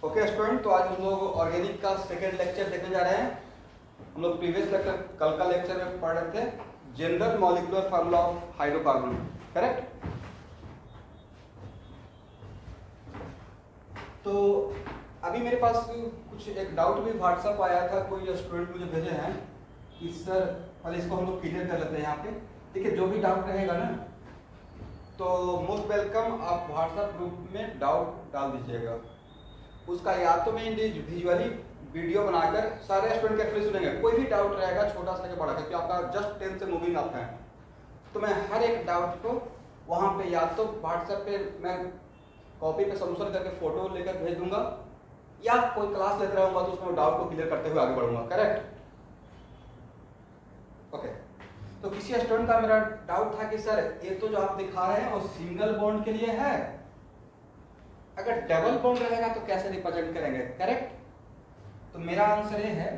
Okay student, तो आज हम लोग ऑर्गेनिक का सेकेंड लेक्चर देखने जा रहे हैं। हम लोग प्रीवियस लेक्चर कल का लेक्चर में पढ़ रहे थे general molecular formula of hydrocarbon, correct. तो अभी मेरे पास कुछ एक डाउट भी व्हाट्सएप आया था, कोई स्टूडेंट मुझे भेजे हैं कि सर पहले इसको हम लोग क्लियर कर लेते हैं यहाँ पे। देखिए जो भी डाउट रहेगा ना तो मोस्ट वेलकम, आप व्हाट्सएप ग्रुप में डाउट डाल दीजिएगा। उसका या तो मैं विजुअली वीडियो बनाकर सारे स्टूडेंट के सुनेंगे, कोई भी डाउट रहेगा छोटा सा लेकर बड़ा, क्योंकि आपका जस्ट 10 से मूविंग अप है, तो मैं हर एक डाउट को वहाँ पे या तो व्हाट्सएप पे मैं कॉपी पे सोल्यूशन करके फोटो लेकर भेज दूंगा, या कोई क्लास लेते रहूंगा तो उसमें डाउट को क्लियर करते हुए आगे बढ़ूंगा, करेक्ट। ओके, तो किसी स्टूडेंट का मेरा डाउट था कि सर ये तो जो आप दिखा रहे हैं वो सिंगल बॉन्ड के लिए है, अगर डबल बॉन्ड रहेगा तो कैसे रिप्रेजेंट करेंगे, करेक्ट। तो मेरा आंसर ये है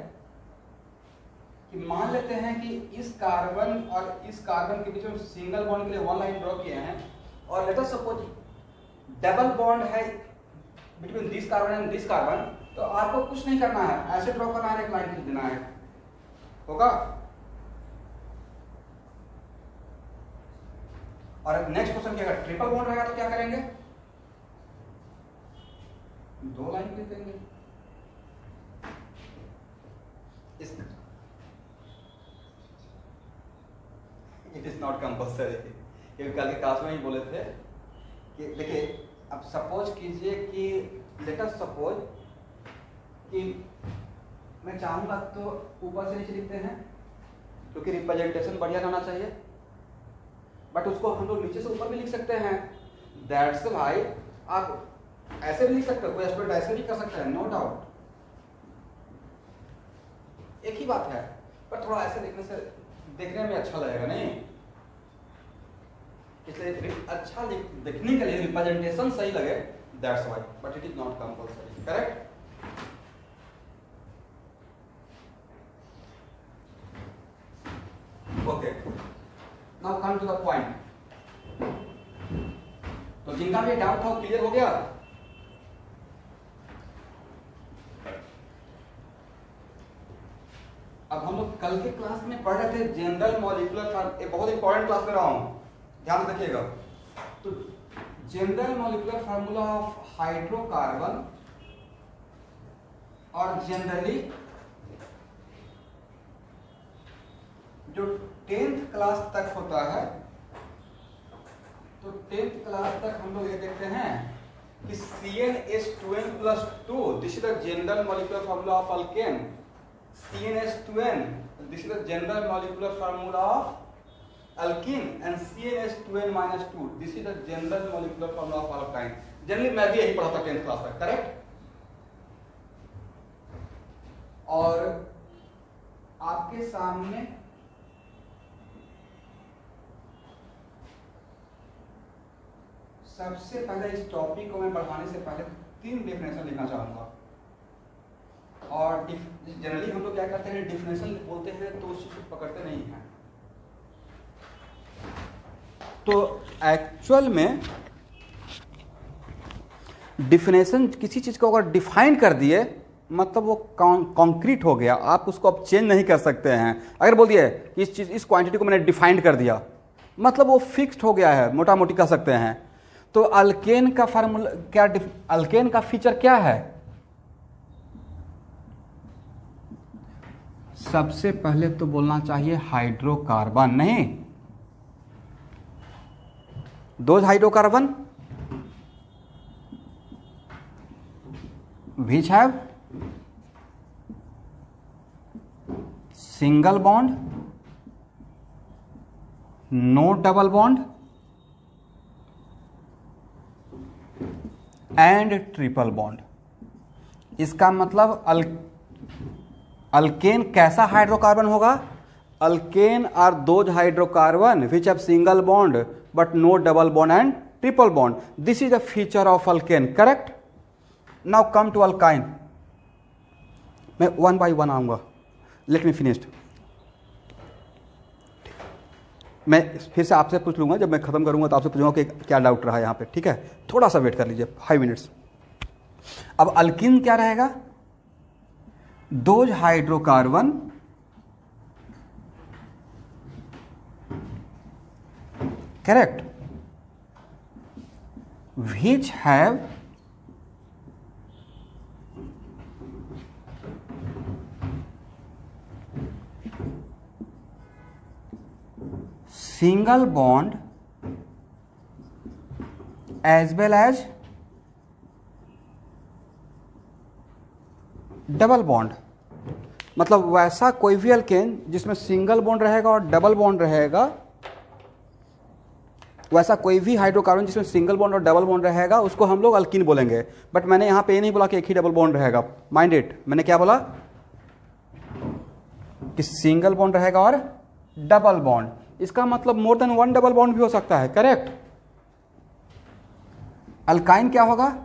कि मान लेते हैं कि इस कार्बन और इस कार्बन के बीच में सिंगल बॉन्ड के लिए वन लाइन ड्रॉ किए हैं, और let us suppose double bond है between this carbon and this carbon, तो आपको कुछ नहीं करना है, ऐसे ड्रॉ करना है, एक लाइन खींच देना है, होगा। और नेक्स्ट क्वेश्चन क्या, अगर ट्रिपल बॉन्ड रहेगा तो क्या करेंगे, दो लाइन खींच देंगे। इट इज नॉट कंपल्सरी, क्योंकि कल के क्लास में ही बोले थे कि देखिए अब सपोज कीजिए कि लेट अस सपोज कि मैं चाहूंगा तो ऊपर से नीचे लिखते हैं, क्योंकि रिप्रेजेंटेशन बढ़िया रहना चाहिए, बट उसको हम लोग नीचे से ऊपर भी लिख सकते हैं। दैट्स भाई आप ऐसे भी लिख सकते हो, कोई स्टूडेंट ऐसे भी कर सकता है, नो डाउट, एक ही बात है, पर थोड़ा ऐसे देखने में अच्छा लगेगा नहीं, इसलिए अच्छा दिखने के लिए रिप्रेजेंटेशन सही लगे, that's why, but it is not compulsory, correct. Okay, now come to the point. तो जिनका भी डाउट था वो क्लियर हो गया। अब हम लोग कल के क्लास में पढ़ रहे थे जनरल मॉलिक्यूलर फार्मूला, एक बहुत इंपॉर्टेंट क्लास में रहा हूं, ध्यान रखिएगा। तो general molecular formula of hydrocarbon, और जनरली जो 10th क्लास तक होता है, तो 10th क्लास तक हम लोग ये देखते हैं कि CnH2n+2, this is the general molecular formula of alkane. CnH2n, this is the general molecular formula of alkene, and CnH2n-2, this is the general molecular formula of alkyne। Generally मैं भी यही पढ़ा था 10th क्लास तक, correct. और आपके सामने सबसे पहले इस टॉपिक को मैं बढ़ाने से पहले 3 डेफिनेशन लिखना चाहूंगा। और जनरली हम लोग क्या करते हैं, डिफिनेशन बोलते हैं तो उस चीज को पकड़ते नहीं हैं। तो एक्चुअल में डिफिनेशन किसी चीज को अगर डिफाइन कर दिए मतलब वो कॉन्क्रीट हो गया, आप उसको अब चेंज नहीं कर सकते हैं। अगर बोल दिए इस चीज, इस क्वांटिटी को मैंने डिफाइन कर दिया, मतलब वो फिक्स्ड हो गया है, मोटा मोटी कह सकते हैं। तो अल्केन का फार्मूला क्या, अल्केन का फीचर क्या है, सबसे पहले तो बोलना चाहिए हाइड्रोकार्बन, नहीं दो hydrocarbon which have single bond, no double bond and triple bond। इसका मतलब अल्केन कैसा हाइड्रोकार्बन होगा, alkane are those hydrocarbon which have single bond but no double bond and triple bond, this is a feature of alkane, correct. Now come to alkyne, मैं 1 by 1 आऊंगा, let me finished. मैं फिर से आपसे पूछ लूंगा, जब मैं खत्म करूंगा तो आपसे पूछूंगा कि क्या डाउट रहा यहाँ पे, ठीक है। थोड़ा सा वेट कर लीजिए, 5 मिनट्स। अब अल्किन क्या रहेगा, those hydrocarbon correct which have single bond as well as double bond. मतलब वैसा कोई भी अल्केन जिसमें सिंगल बॉन्ड रहेगा और डबल बॉन्ड रहेगा, वैसा कोई भी हाइड्रोकार्बन जिसमें सिंगल बॉन्ड और डबल बॉन्ड रहेगा उसको हम लोग अल्कीन बोलेंगे। बट मैंने यहां पे ये नहीं बोला कि एक ही डबल बॉन्ड रहेगा, माइंड इट, मैंने क्या बोला कि सिंगल बॉन्ड रहेगा और डबल बॉन्ड। इसका मतलब मोर देन वन डबल बॉन्ड भी हो सकता है, करेक्ट। अल्काइन क्या होगा,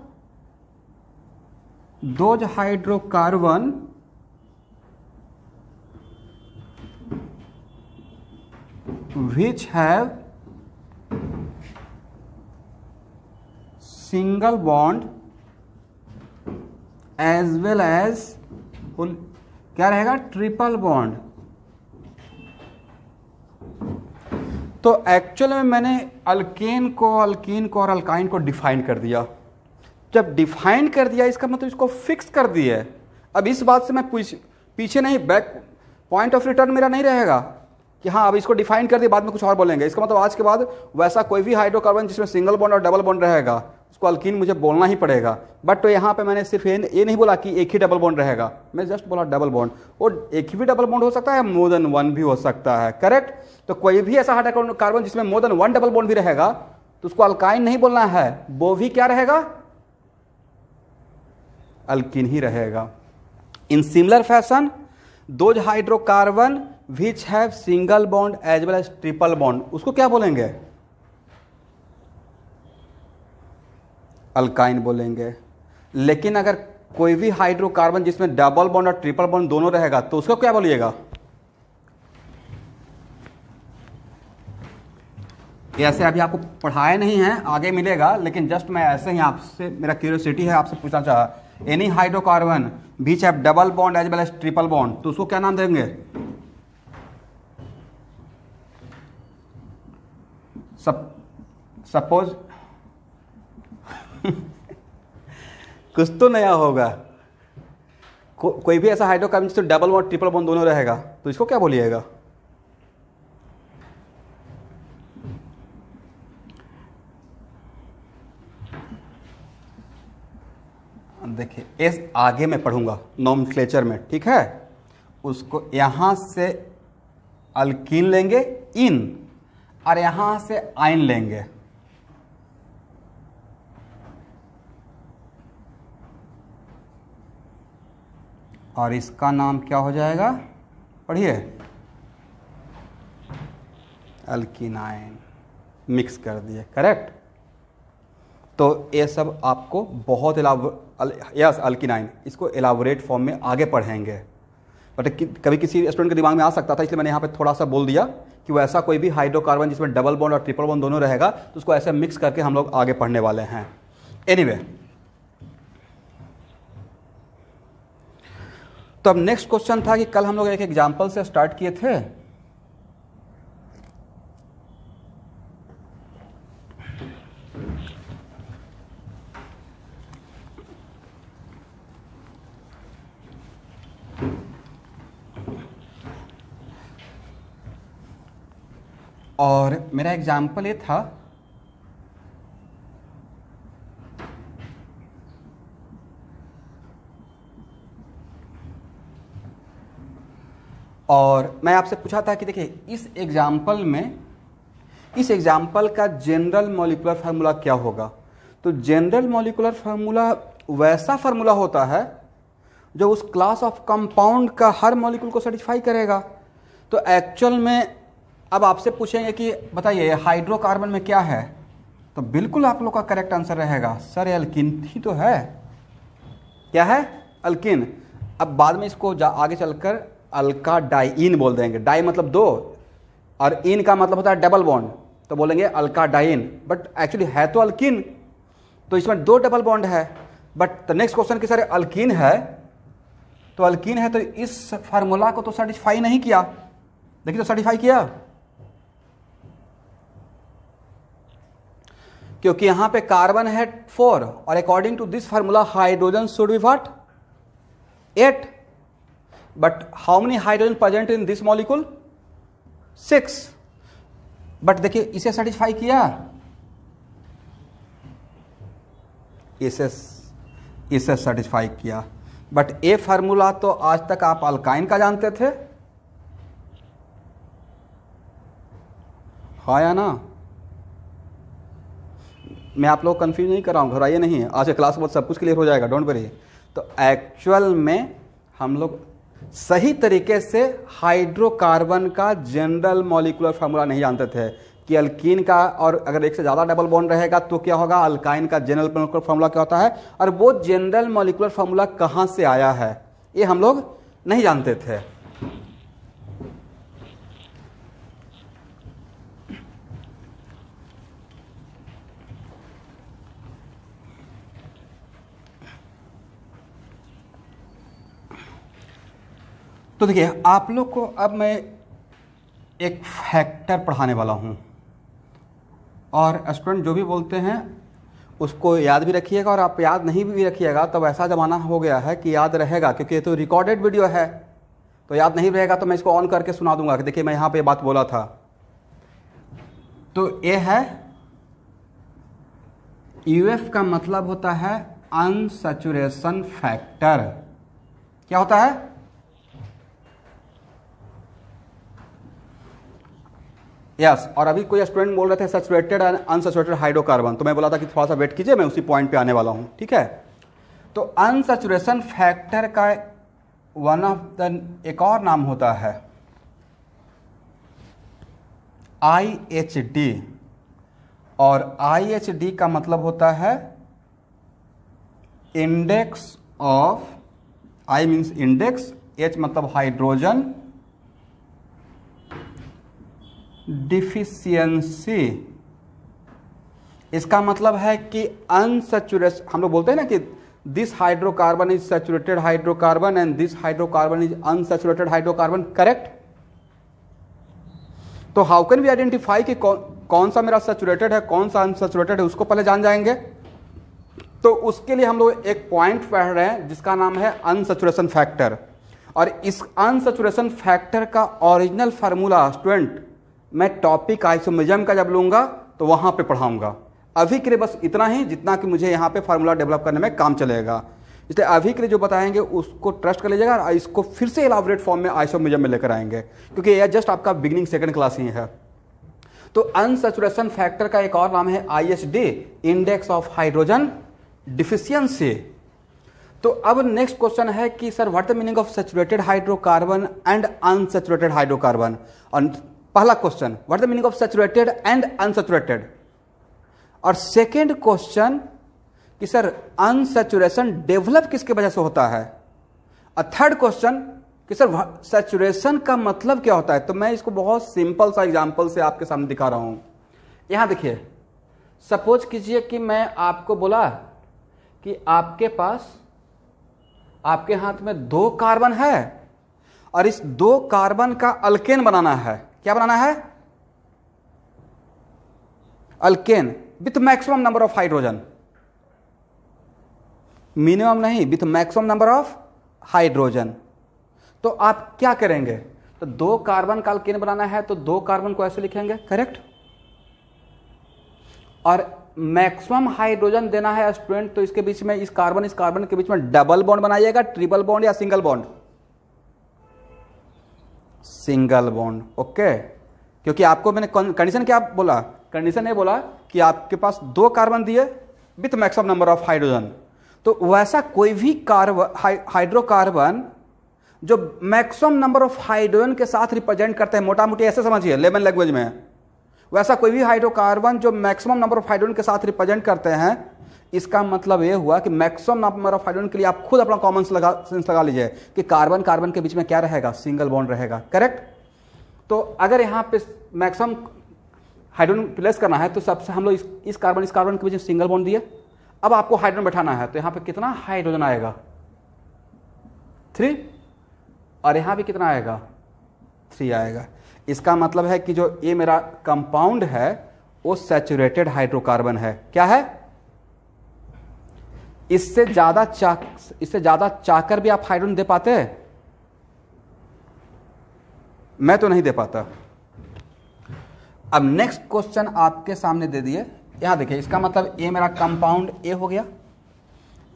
those hydrocarbon which have single bond as well as क्या रहेगा, ट्रिपल बॉन्ड। तो एक्चुअल में मैंने अल्कीन को और अल्काइन को डिफाइन कर दिया। जब डिफाइन कर दिया इसका मतलब इसको फिक्स कर दिया। अब इस बात से मैं पीछे नहीं, बैक पॉइंट ऑफ रिटर्न मेरा नहीं रहेगा कि हाँ अब इसको डिफाइन कर दिया बाद में कुछ और बोलेंगे। इसका मतलब आज के बाद वैसा कोई भी हाइड्रोकार्बन जिसमें सिंगल बॉन्ड और डबल बॉन्ड रहेगा उसको अल्कीन मुझे बोलना ही पड़ेगा। बट तो यहाँ पे मैंने सिर्फ ये नहीं बोला कि एक ही डबल बॉन्ड रहेगा, मैं जस्ट बोला डबल बॉन्ड। और एक ही भी डबल बॉन्ड हो सकता है, मोर देन वन भी हो सकता है, करेक्ट। तो कोई भी ऐसा हाइड्रोकार्बन जिसमें मोर देन वन डबल बॉन्ड भी रहेगा तो उसको अल्काइन नहीं बोलना है, वो भी क्या रहेगा, अल्कीन ही रहेगा। In similar fashion those hydrocarbon which have single bond as well as triple bond, उसको क्या बोलेंगे, अल्काइन बोलेंगे। लेकिन अगर कोई भी हाइड्रोकार्बन जिसमें डबल बॉन्ड और ट्रिपल बॉन्ड दोनों रहेगा तो उसको क्या बोलिएगा, ऐसे अभी आपको पढ़ाया नहीं है, आगे मिलेगा, लेकिन जस्ट मैं ऐसे ही आपसे, मेरा क्यूरियोसिटी है, आपसे पूछना चाहा, any hydrocarbon which have double bond as well as triple bond, तो उसको क्या नाम देंगे, सपोज कुछ तो नया होगा, कोई भी ऐसा हाइड्रोकार्बन जिसमें डबल बॉन्ड ट्रिपल बॉन्ड दोनों रहेगा तो इसको क्या बोलिएगा, देखिए इस आगे मैं पढ़ूंगा नोमेनक्लेचर में, ठीक है। उसको यहां से अल्कीन लेंगे इन और यहां से आइन लेंगे, और इसका नाम क्या हो जाएगा, पढ़िए, अल्कीनाइन, मिक्स कर दिए, करेक्ट। तो ये सब आपको बहुत यस अल्कीनाइन, इसको एलाबोरेट फॉर्म में आगे पढ़ेंगे। बट कभी किसी स्टूडेंट के दिमाग में आ सकता था, इसलिए मैंने यहाँ पे थोड़ा सा बोल दिया कि वैसा कोई भी हाइड्रोकार्बन जिसमें डबल बॉन्ड और ट्रिपल बॉन्ड दोनों रहेगा तो उसको ऐसे मिक्स करके हम लोग आगे पढ़ने वाले हैं। एनीवे, तो अब नेक्स्ट क्वेश्चन था कि कल हम लोग एक एग्जाम्पल से स्टार्ट किए थे, और मेरा एग्जाम्पल ये था और मैं आपसे पूछा था कि देखिए इस एग्जाम्पल का जनरल मॉलिक्यूलर फार्मूला क्या होगा। तो जनरल मॉलिक्यूलर फार्मूला वैसा फार्मूला होता है जो उस क्लास ऑफ कंपाउंड का हर मॉलिक्यूल को सेटिस्फाई करेगा। तो एक्चुअल में अब आपसे पूछेंगे कि बताइए हाइड्रोकार्बन में क्या है, तो बिल्कुल आप लोग का करेक्ट आंसर रहेगा सर एल्किन ही तो है। क्या है, अल्किन। अब बाद में इसको आगे चलकर अल्का डाइइन बोल देंगे, डाई मतलब दो और इन का मतलब होता है डबल बॉन्ड, तो बोलेंगे अल्का डाइन, बट एक्चुअली है तो अल्किन। तो इसमें दो डबल बॉन्ड है, बट द नेक्स्ट क्वेश्चन कि सर अल्कीन है, तो अल्कीन है तो इस फार्मूला को तो सेटिस्फाई नहीं किया। देखिए तो सेटिस्फाई किया, क्योंकि यहां पे कार्बन है 4 और according to this formula hydrogen should be what 8, but how many hydrogen present in this molecule 6। बट देखिए इसे सेटिस्फाई किया, इसे सेटिस्फाई किया, बट ये फार्मूला तो आज तक आप अल्काइन का जानते थे, हाँ या ना? मैं आप लोग कंफ्यूज नहीं कर रहा हूँ, घबराइए नहीं, आज के क्लास के बाद सब कुछ क्लियर हो जाएगा, डोंट वरी। तो एक्चुअल में हम लोग सही तरीके से हाइड्रोकार्बन का जनरल मॉलिक्यूलर फार्मूला नहीं जानते थे कि अल्कीन का, और अगर एक से ज़्यादा डबल बॉन्ड रहेगा तो क्या होगा, अल्काइन का जनरल मॉलिक्यूलर फार्मूला क्या होता है, और वो जनरल मॉलिक्यूलर फार्मूला कहाँ से आया है ये हम लोग नहीं जानते थे। तो देखिए आप लोग को अब मैं एक फैक्टर पढ़ाने वाला हूँ, और स्टूडेंट जो भी बोलते हैं उसको याद भी रखिएगा, और आप याद नहीं भी रखिएगा तो ऐसा ज़माना हो गया है कि याद रहेगा, क्योंकि ये तो रिकॉर्डेड वीडियो है, तो याद नहीं रहेगा तो मैं इसको ऑन करके सुना दूंगा कि देखिए मैं यहाँ पे बात बोला था। तो ये है UF का मतलब होता है अनसैचुरेशन फैक्टर। क्या होता है? यस और अभी कोई स्टूडेंट बोल रहे थे सैचुरेटेड एंड अनसैचुरेटेड हाइड्रोकार्बन, तो मैं बोला था कि थोड़ा सा वेट कीजिए, मैं उसी पॉइंट पे आने वाला हूं, ठीक है। तो अनसैचुरेशन फैक्टर का वन ऑफ द एक और नाम होता है IHD, और IHD का मतलब होता है index of, I means index, H मतलब हाइड्रोजन डिफिशियंसी। इसका मतलब है कि अनसैचुरेशन, हम लोग बोलते हैं ना कि this hydrocarbon is saturated hydrocarbon and this hydrocarbon is unsaturated hydrocarbon, correct. तो हाउ कैन वी आइडेंटिफाई कि कौन सा मेरा सैचुरेटेड है कौन सा अनसैचुरेटेड है, उसको पहले जान जाएंगे। तो उसके लिए हम लोग एक पॉइंट पढ़ रहे हैं जिसका नाम है अनसैचुरेशन फैक्टर, और इस अनसैचुरेशन फैक्टर का ओरिजिनल फार्मूला स्टूडेंट मैं टॉपिक आइसोमेरिज्म का जब लूंगा तो वहां पे पढ़ाऊंगा। अभी के लिए बस इतना ही जितना कि मुझे यहाँ पे फार्मूला डेवलप करने में काम चलेगा, इसलिए अभी के लिए जो बताएंगे उसको ट्रस्ट कर लीजिएगा, और इसको फिर से एलाबोरेट फॉर्म में आइसोमेरिज्म में लेकर आएंगे, क्योंकि यह जस्ट आपका बिगिनिंग सेकंड क्लास ही है। तो अनसैचुरेशन फैक्टर का एक और नाम है IHD, index of hydrogen deficiency. तो अब नेक्स्ट क्वेश्चन है कि sir what the meaning of saturated hydrocarbon and unsaturated hydrocarbon. और पहला question what the meaning of saturated and unsaturated, और सेकेंड क्वेश्चन कि सर अनसैचुरेशन डेवलप किसके वजह से होता है, और थर्ड क्वेश्चन कि सर सैचुरेशन का मतलब क्या होता है। तो मैं इसको बहुत सिंपल सा एग्जांपल से आपके सामने दिखा रहा हूं। यहां देखिए, सपोज कीजिए कि मैं आपको बोला कि आपके पास आपके हाथ में 2 कार्बन है और इस 2 कार्बन का अल्केन बनाना है। क्या बनाना है? Alkane with maximum number of hydrogen, minimum नहीं, with maximum number of hydrogen. तो आप क्या करेंगे? तो 2 कार्बन का अल्केन बनाना है तो 2 कार्बन को ऐसे लिखेंगे, करेक्ट। और मैक्सिमम हाइड्रोजन देना है स्टूडेंट, तो इसके बीच में इस कार्बन के बीच में डबल बॉन्ड बनाइएगा, ट्रिपल बॉन्ड या single bond? Single bond, okay. क्योंकि आपको मैंने कंडीशन क्या बोला? कंडीशन ये बोला कि आपके पास 2 कार्बन दिए with maximum number of hydrogen, तो वैसा कोई भी हाइड्रोकार्बन जो मैक्सिमम नंबर ऑफ हाइड्रोजन के साथ रिप्रेजेंट करते हैं, मोटा मोटी ऐसे समझिए लेमन लैंग्वेज में, वैसा कोई भी हाइड्रोकार्बन जो मैक्सिमम नंबर ऑफ हाइड्रोजन के साथ रिप्रेजेंट करते हैं, इसका मतलब यह हुआ कि मैक्सिमम नंबर ऑफ हाइड्रोजन के लिए आप खुद अपना कॉमन सेंस लगा लीजिए कि कार्बन कार्बन के बीच में क्या रहेगा? सिंगल बॉन्ड रहेगा, करेक्ट। तो अगर यहां पे मैक्सिमम हाइड्रोजन प्लेस करना है तो सबसे हम लोग इस कार्बन के बीच में सिंगल बॉन्ड दिए, अब आपको हाइड्रोजन बैठाना है, तो यहां पे कितना हाइड्रोजन आएगा 3, और यहां भी कितना आएगा 3 आएगा। इसका मतलब है कि जो ये मेरा कंपाउंड है वो सैचुरेटेड हाइड्रोकार्बन है। क्या है? इससे ज्यादा चाहकर भी आप हाइड्रोजन दे पाते हैं? मैं तो नहीं दे पाता। अब नेक्स्ट क्वेश्चन आपके सामने दे दिए, यहां देखिए, इसका मतलब ए मेरा कंपाउंड ए हो गया,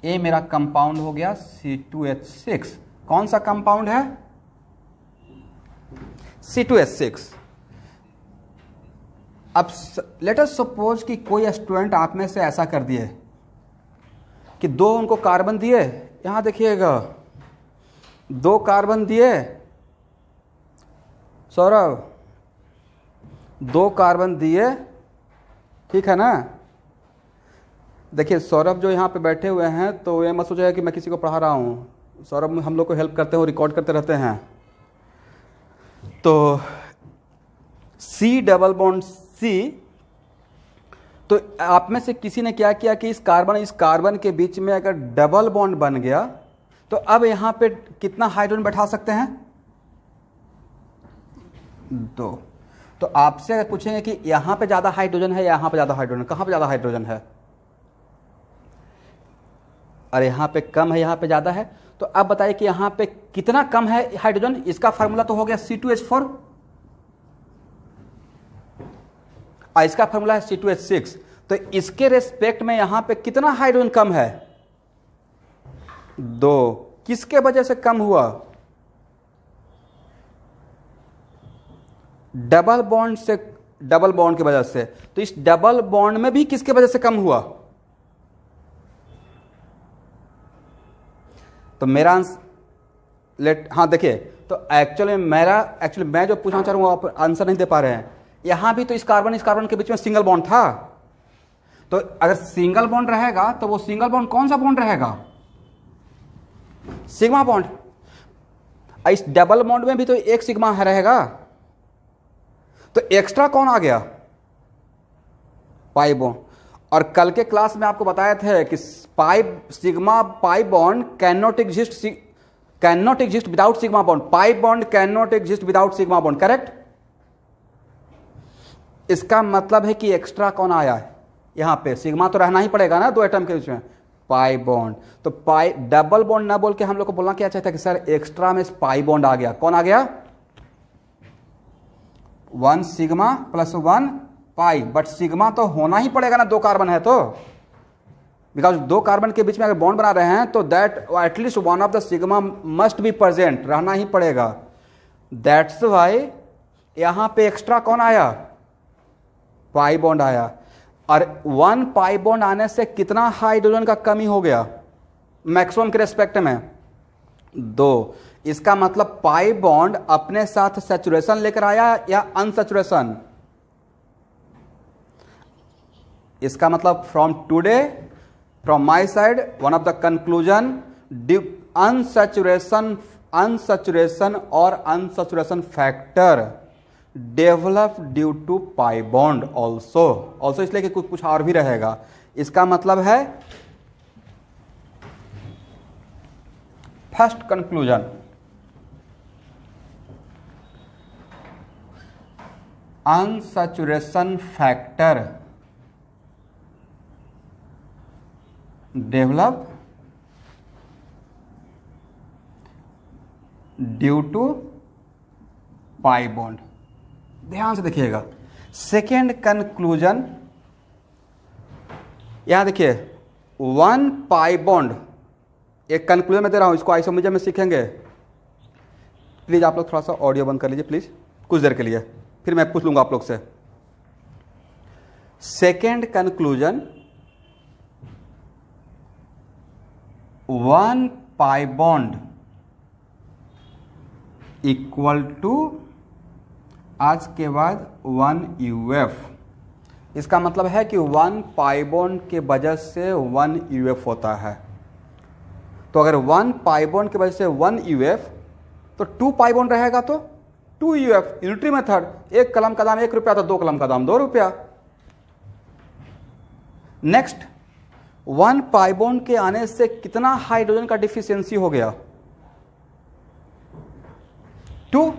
ए मेरा कंपाउंड हो गया C2H6। कौन सा कंपाउंड है? C2H6। अब लेट अस सपोज कि कोई स्टूडेंट आप में से ऐसा कर दिए कि 2 उनको कार्बन दिए, यहां देखिएगा 2 कार्बन दिए सौरभ, 2 कार्बन दिए, ठीक है ना। देखिए सौरभ जो यहाँ पे बैठे हुए हैं, तो ये मत सोचिएगा कि मैं किसी को पढ़ा रहा हूँ। सौरभ हम लोग को हेल्प करते हैं, रिकॉर्ड करते रहते हैं। तो C डबल बॉन्ड C, तो आप में से किसी ने क्या किया कि इस कार्बन के बीच में अगर डबल बॉन्ड बन गया, तो अब यहां पे कितना हाइड्रोजन बैठा सकते हैं? 2। तो आपसे अगर पूछेंगे कि यहां पे ज्यादा हाइड्रोजन है या यहां पे ज्यादा हाइड्रोजन, कहां पे ज्यादा हाइड्रोजन है? और यहां पे कम है, यहां पे ज्यादा है। तो अब बताइए कि यहां पे कितना कम है हाइड्रोजन? इसका फार्मूला तो हो गया C2H4, और इसका फार्मूला है C2H6। तो इसके रेस्पेक्ट में यहां पे कितना हाइड्रोजन कम है? 2। किसके वजह से कम हुआ? डबल बॉन्ड की वजह से। तो इस डबल बॉन्ड में भी किसके वजह से कम हुआ? तो मेरा हाँ देखिए, तो एक्चुअली मैं जो पूछना चाह रहा हूं आप आंसर नहीं दे पा रहे हैं। यहां भी तो इस कार्बन के बीच में सिंगल बॉन्ड था। तो अगर सिंगल बॉन्ड रहेगा तो वो सिंगल बॉन्ड कौन सा बॉन्ड रहेगा? Sigma bond. इस डबल बॉन्ड में भी तो एक सिग्मा रहेगा। तो एक्स्ट्रा कौन आ गया? पाई बॉन्ड। और कल के क्लास में आपको बताया था कि sigma pi bond cannot exist without sigma bond. Pi bond cannot exist without sigma bond, correct? इसका मतलब है कि एक्स्ट्रा कौन आया है? यहां पे सिग्मा तो रहना ही पड़ेगा ना 2 एटम के बीच में, पाई बॉन्ड। तो पाई डबल बॉन्ड ना बोल के हम लोग को बोलना क्या चाहता है कि सर एक्स्ट्रा में पाई बॉन्ड आ गया। कौन आ गया? 1 sigma plus 1 pi. But sigma तो होना ही पड़ेगा ना, 2 कार्बन है तो, बिकॉज 2 कार्बन के बीच में अगर बॉन्ड बना रहे हैं तो that at least one of the sigma must be present, रहना ही पड़ेगा। दैट्स वाई यहां पे एक्स्ट्रा कौन आया? पाई बॉन्ड आया। और 1 पाई बॉन्ड आने से कितना हाइड्रोजन का कमी हो गया मैक्सिमम के रेस्पेक्ट में? 2। इसका मतलब पाई बॉन्ड अपने साथ सैचुरेशन लेकर आया या अनसैचुरेशन? इसका मतलब from my side one of the conclusion, unsaturation और unsaturation factor develop due to pi bond also इसलिए कि कुछ और भी रहेगा। इसका मतलब है first conclusion, unsaturation factor develop due to pi bond. ध्यान से देखिएगा। सेकेंड कंक्लूजन, यहां देखिए 1 पाई बॉन्ड, एक कंक्लूजन में दे रहा हूं, इसको आइसोमरिज्म में सीखेंगे। प्लीज आप लोग थोड़ा सा ऑडियो बंद कर लीजिए प्लीज, कुछ देर के लिए, फिर मैं पूछ लूंगा आप लोग से। Second conclusion, 1 pi bond equal to आज के बाद 1 UF। इसका मतलब है कि 1 पाई बॉन्ड के वजह से 1 UF होता है। तो अगर 1 पाई बॉन्ड के वजह से 1 UF, तो 2 पाई बॉन्ड रहेगा तो 2 UF। यूनिटरी मेथड, 1 कलम का दाम 1 रुपया तो 2 कलम का दाम 2 रुपया। नेक्स्ट 1 पाई बॉन्ड के आने से कितना हाइड्रोजन का डिफिशियंसी हो गया? 2।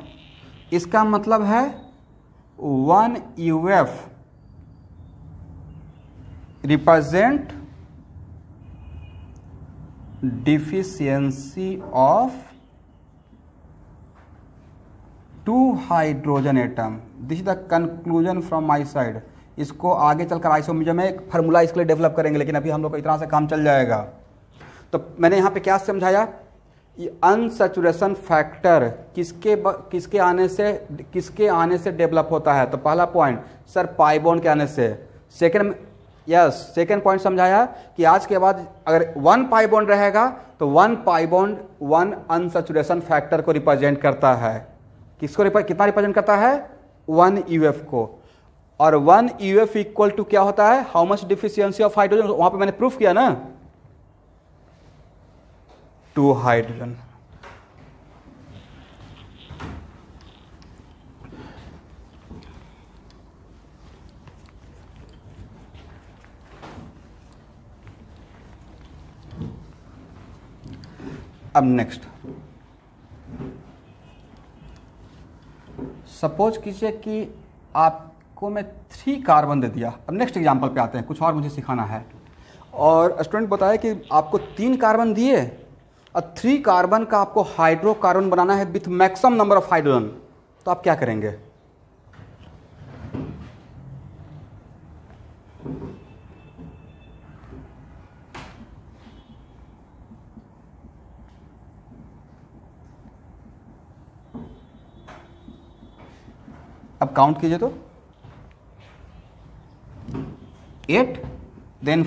इसका मतलब है 1 UF represent deficiency of 2 hydrogen atom. This is the conclusion from my side. इसको आगे चलकर आइसोमेरिज्म में एक फार्मूला इसके लिए डेवलप करेंगे, लेकिन अभी हम लोग को इतना से काम चल जाएगा। तो मैंने यहाँ पे क्या समझाया? अनसैचुरेशन फैक्टर किसके आने से डेवलप होता है? तो पहला पॉइंट सर पाई बॉन्ड के आने से। सेकेंड पॉइंट समझाया कि आज के बाद अगर 1 पाई बॉन्ड रहेगा तो 1 पाई बॉन्ड 1 अनसैचुरेशन फैक्टर को रिप्रेजेंट करता है। कितना रिप्रेजेंट करता है? 1 UF को। और 1 UF इक्वल टू क्या होता है? How much deficiency of hydrogen? वहां पे मैंने प्रूफ किया ना, 2 हाइड्रोजन। अब नेक्स्ट सपोज कीजिए कि आपको मैं 3 कार्बन दे दिया। अब नेक्स्ट एग्जांपल पे आते हैं, कुछ और मुझे सिखाना है। और स्टूडेंट बताया कि आपको 3 कार्बन दिए और 3 कार्बन का आपको हाइड्रोकार्बन बनाना है with maximum number of hydrogen, तो आप क्या करेंगे? अब काउंट कीजिए तो 8, देन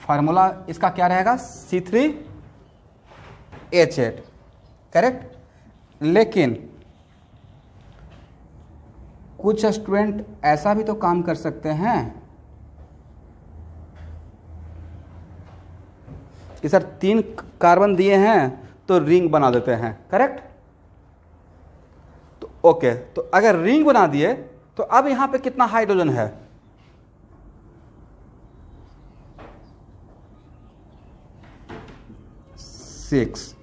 फार्मूला इसका क्या रहेगा? C3H8, correct. लेकिन कुछ स्टूडेंट ऐसा भी तो काम कर सकते हैं कि सर 3 कार्बन दिए हैं तो रिंग बना देते हैं, करेक्ट। तो ओके, तो अगर रिंग बना दिए तो अब यहां पे कितना हाइड्रोजन है? 6।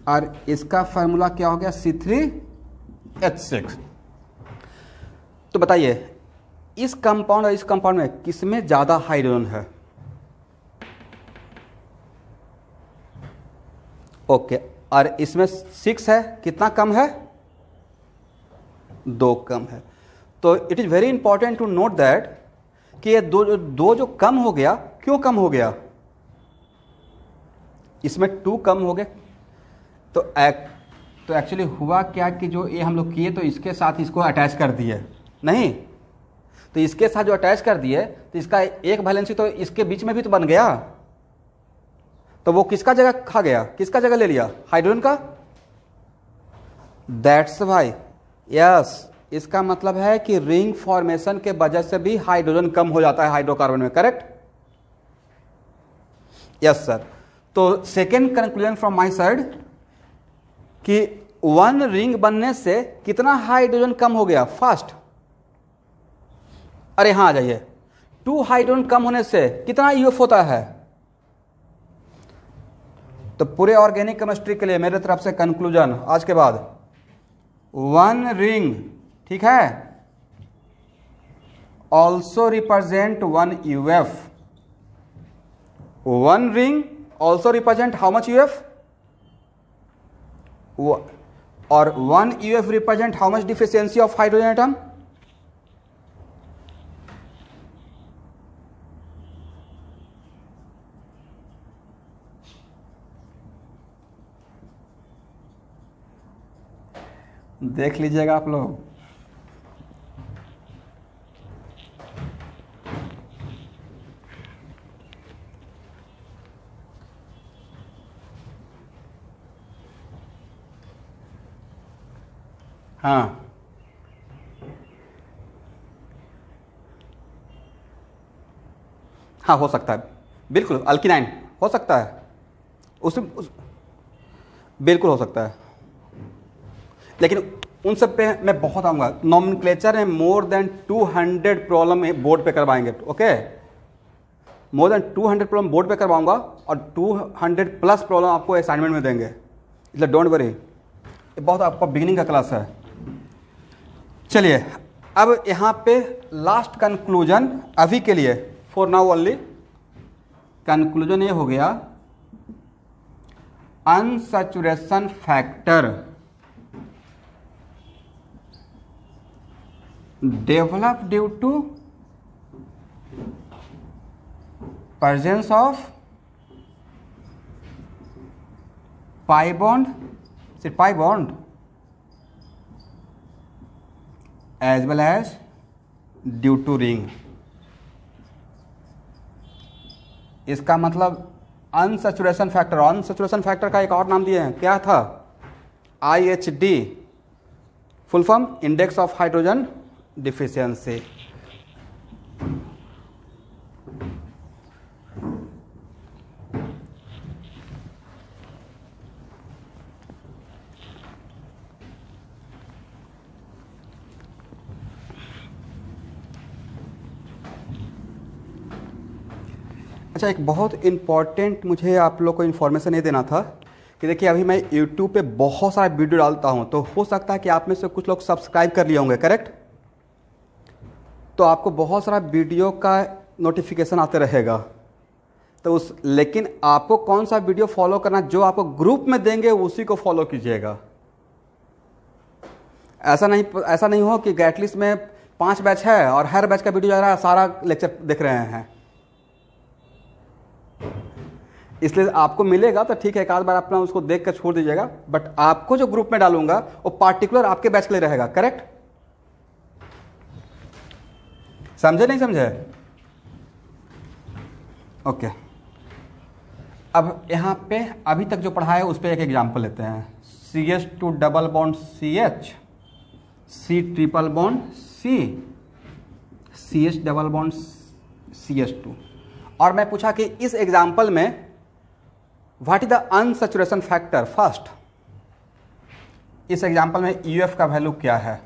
और इसका फार्मूला क्या हो गया? C3H6। तो बताइए इस कंपाउंड और इस कंपाउंड में किसमें ज्यादा हाइड्रोजन है? ओके, और इसमें 6 है, कितना कम है? 2 कम है। तो it is very important to note that कि ये दो जो कम हो गया, क्यों कम हो गया? इसमें 2 कम हो गए तो एक्चुअली हुआ क्या कि जो ये हम लोग किए तो इसके साथ इसको अटैच कर दिए, नहीं तो इसके साथ जो अटैच कर दिए तो इसका एक वैलेंसी तो इसके बीच में भी तो बन गया, तो वो किसका जगह खा गया? किसका जगह ले लिया? हाइड्रोजन का। दैट्स वाई यस, इसका मतलब है कि रिंग फॉर्मेशन के वजह से भी हाइड्रोजन कम हो जाता है हाइड्रोकार्बन में, करेक्ट। Yes sir. तो second conclusion from my side कि 1 रिंग बनने से कितना हाइड्रोजन कम हो गया? फर्स्ट, अरे यहां आ जाइए, 2 हाइड्रोजन कम होने से कितना यूएफ होता है? तो पूरे ऑर्गेनिक केमिस्ट्री के लिए मेरे तरफ से कंक्लूजन आज के बाद 1 रिंग, ठीक है, also represent 1 UF। 1 ring also represent how much UF? और 1 UF represent how much deficiency of hydrogen atom? देख लीजिएगा आप लोग। हाँ, हाँ हो सकता है, बिल्कुल अल्किनाइन हो सकता है, बिल्कुल हो सकता है, लेकिन उन सब पे मैं बहुत आऊंगा। नॉमेनक्लेचर में मोर देन 200 प्रॉब्लम बोर्ड पे करवाएंगे, okay. More than 200 problem board पे करवाऊंगा और 200 प्लस प्रॉब्लम आपको असाइनमेंट में देंगे, इसलिए डोंट वरी, ये बहुत आपका बिगिनिंग का क्लास है। चलिए अब यहाँ पे लास्ट कंक्लूजन अभी के लिए, फॉर नाउ ओनली, कंक्लूजन ये हो गया, unsaturation factor develop due to presence of pi bond, is it pi bond, as well as due to ring। इसका मतलब अनसैचुरेशन फैक्टर, अनसैचुरेशन फैक्टर का एक और नाम दिए हैं, क्या था, IHD, full form index of hydrogen deficiency. अच्छा, एक बहुत इम्पॉर्टेंट मुझे आप लोग को इन्फॉर्मेशन ये देना था कि देखिए अभी मैं YouTube पे बहुत सारा वीडियो डालता हूँ, तो हो सकता है कि आप में से कुछ लोग सब्सक्राइब कर लिए होंगे, करेक्ट। तो आपको बहुत सारा वीडियो का नोटिफिकेशन आते रहेगा, तो लेकिन आपको कौन सा वीडियो फॉलो करना, जो आपको ग्रुप में देंगे उसी को फॉलो कीजिएगा। ऐसा नहीं हो कि एटलीस्ट में 5 बैच है और हर बैच का वीडियो जा रहा है, सारा लेक्चर देख रहे हैं। इसलिए आपको मिलेगा तो ठीक है, एक आध बार अपना उसको देख कर छोड़ दीजिएगा, बट आपको जो ग्रुप में डालूंगा वो पार्टिकुलर आपके बैच के लिए रहेगा, करेक्ट। समझे नहीं समझे? ओके। अब यहां पे अभी तक जो पढ़ा है उस पर एक एग्जांपल लेते हैं। CH2 double bond CH, C triple bond C, CH double bond CH2। और मैं पूछा कि इस एग्जाम्पल में what is the unsaturation factor first. इस एग्जाम्पल में EF का वैल्यू क्या है?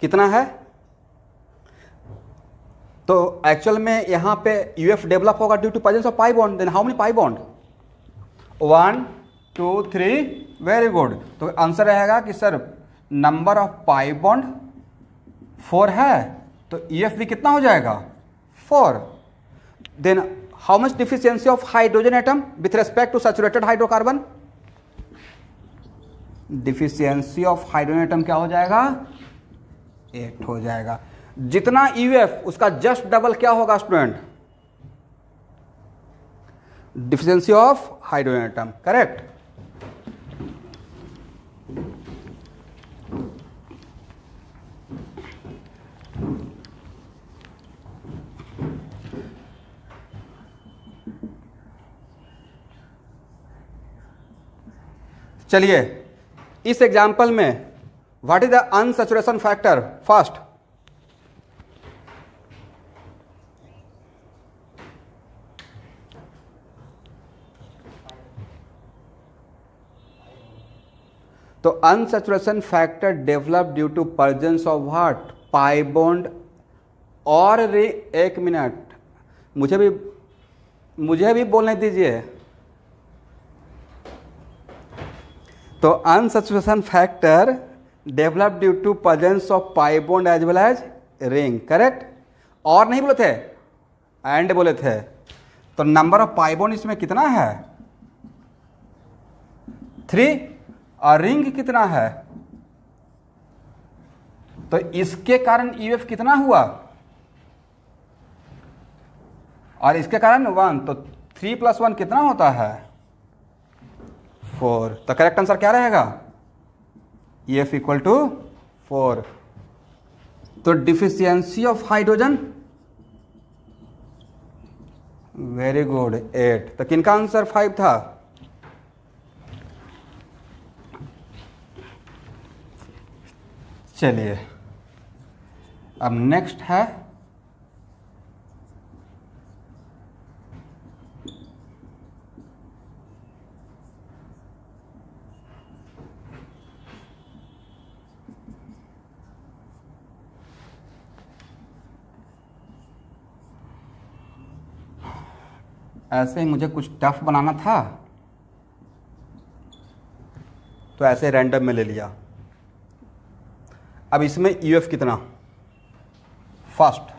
कितना है? तो एक्चुअल में यहां पे UF डेवलप होगा due to presence of pi bond. Then how many pi bond? 1 2 3, very good. तो आंसर रहेगा कि sir number of pi bond 4 है, तो EF भी कितना हो जाएगा? 4। Then how much deficiency of hydrogen atom with respect to saturated hydrocarbon? Deficiency of hydrogen atom क्या हो जाएगा? 8 हो जाएगा। जितना UF उसका जस्ट डबल क्या होगा student? Deficiency of hydrogen atom, correct. चलिए इस एग्जाम्पल में what is the unsaturation factor first? तो unsaturation factor develop due to presence of what? Pi bond और एक मिनट, मुझे भी बोलने दीजिए। तो unsaturation factor develop due to presence of pi bond as well as ring, correct. और नहीं बोले थे, एंड बोले थे। तो नंबर ऑफ पाई बॉन्ड इसमें कितना है? 3। और रिंग कितना है? तो इसके कारण EF कितना हुआ? और इसके कारण 1, तो 3 + 1 कितना होता है? 4। तो करेक्ट आंसर क्या रहेगा? EF = 4। तो deficiency of hydrogen, very good, 8। तो किनका आंसर 5 था? चलिए अब नेक्स्ट है ऐसे ही मुझे कुछ टफ बनाना था तो ऐसे रैंडम में ले लिया। अब इसमें यूएफ कितना, फर्स्ट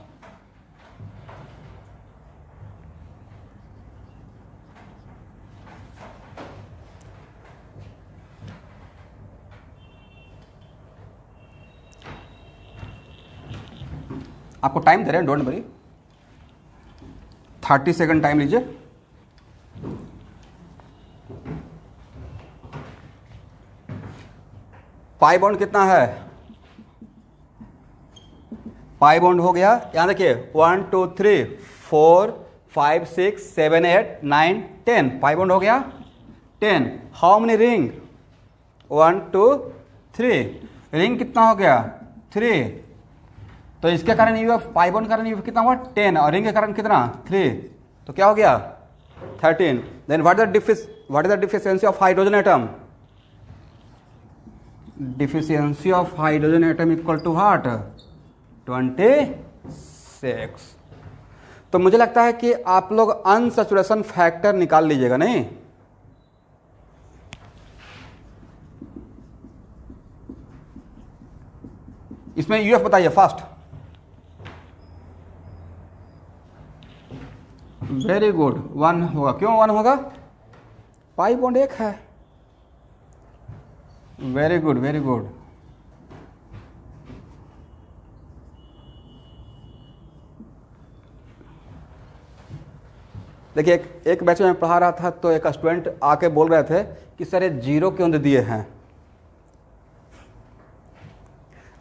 आपको टाइम दे रहे हैं, डोंट वरी, 30 सेकंड टाइम लीजिए। पाई बॉन्ड कितना है, पाई बॉन्ड हो गया, यहां देखिए 1 2 3 4 5 6 7 8 9 10, पाई बॉन्ड हो गया 10। हाउ मेनी रिंग, 1 2 3, रिंग कितना हो गया 3, तो इसके कारण यूएफ, पाई बॉन्ड के कारण यूएफ कितना हुआ 10 और रिंग के कारण कितना 3, तो क्या हो गया 13। Then what is the deficiency of hydrogen atom, deficiency of hydrogen atom equal to what 26। तो मुझे लगता है कि आप लोग अनसैचुरेशन फैक्टर निकाल लीजिएगा, नहीं? इसमें यूएफ बताइए फास्ट। वेरी गुड, 1 होगा। क्यों 1 होगा, पाई बॉन्ड 1 है। Very good very good. देखिए एक बैच में पढ़ा रहा था तो एक स्टूडेंट आके बोल रहे थे कि सर ये 0 क्यों दिए हैं।